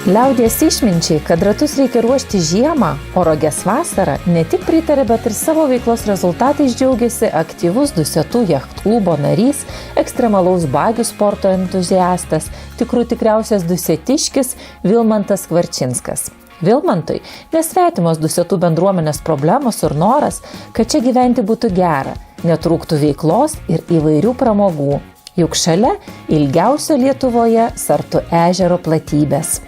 Liaudies išminčiai, kad ratus reikia ruošti žiemą, o roges vasarą, ne tik pritarė, bet ir savo veiklos rezultatais džiaugiasi aktyvus Dusetų jachtklubo narys, ekstremalaus bagių sporto entuziastas, tikriausias dusetiškis Vilmantas Kvarčinskas. Vilmantui nesvetimos Dusetų bendruomenės problemos ir noras, kad čia gyventi būtų gera, netrūktų veiklos ir įvairių pramogų. Juk šalia ilgiausio Lietuvoje Sartų ežero platybės.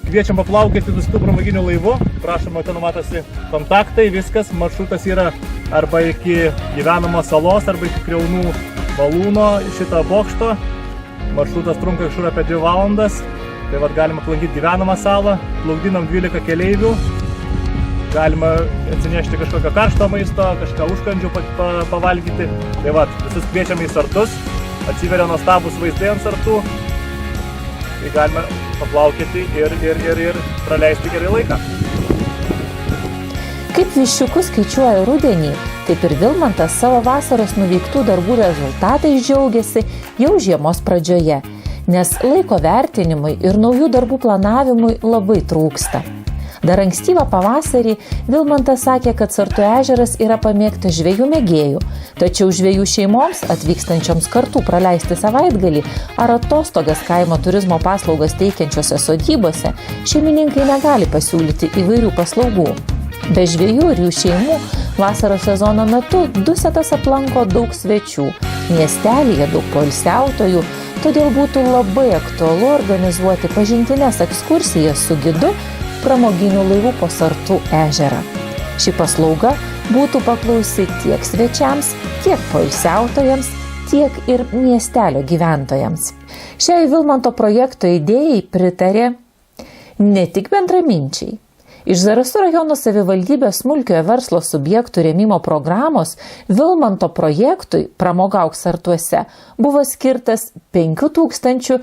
Kviečiam paplaukėti Dusetų pramoginiu laivu, prašoma, ten matosi kontaktai, viskas, maršrutas yra arba iki gyvenamos salos, arba iki Kriaunų malūno šito bokšto. Maršrutas trunka kažkur apie 2 valandas, tai galima aplankyti gyvenamą salą, plaukdinam 12 keleivių, galima atsinešti kažkokio karšto maisto, kažką užkandžių pavalgyti. Tai visus kviečiam į Sartus, atsiveria nuostabus vaizdai ant Sartų. Tai galime paplaukėti ir praleisti gerai laiką. Kaip viščiukus skaičiuoja rudenį, taip ir Vilmantas savo vasaros nuveiktų darbų rezultatais džiaugiasi jau žiemos pradžioje, nes laiko vertinimui ir naujų darbų planavimui labai trūksta. Dar ankstyvą pavasarį Vilmantas sakė, kad Sartų ežeras yra pamėgtas žvejų mėgėjų, tačiau žvejų šeimoms atvykstančioms kartu praleisti savaitgalį ar atostogas kaimo turizmo paslaugas teikiančiose sodybose šeimininkai negali pasiūlyti įvairių paslaugų. Be žvejų ir jų šeimų vasaros sezono metu Dusetas aplanko daug svečių, miestelyje daug poilsiautojų, todėl būtų labai aktualu organizuoti pažintines ekskursijas su gidu pramoginių laivų po Sartų ežerą. Ši paslauga būtų paklausi tiek svečiams, tiek poilsiautojams, tiek ir miestelio gyventojams. Šiai Vilmanto projekto idėjai pritarė ne tik bendraminčiai. Iš Zarasų rajono savivaldybės smulkiojo verslo subjektų rėmimo programos Vilmanto projektui Pramogauk Sartuose buvo skirtas 5128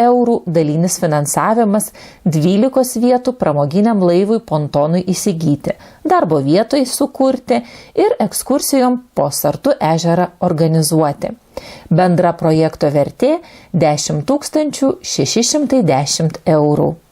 eurų dalinis finansavimas 12 vietų pramoginiam laivui pontonui įsigyti, darbo vietoj sukurti ir ekskursijom po Sartų ežerą organizuoti. Bendra projekto vertė 10 610 eurų.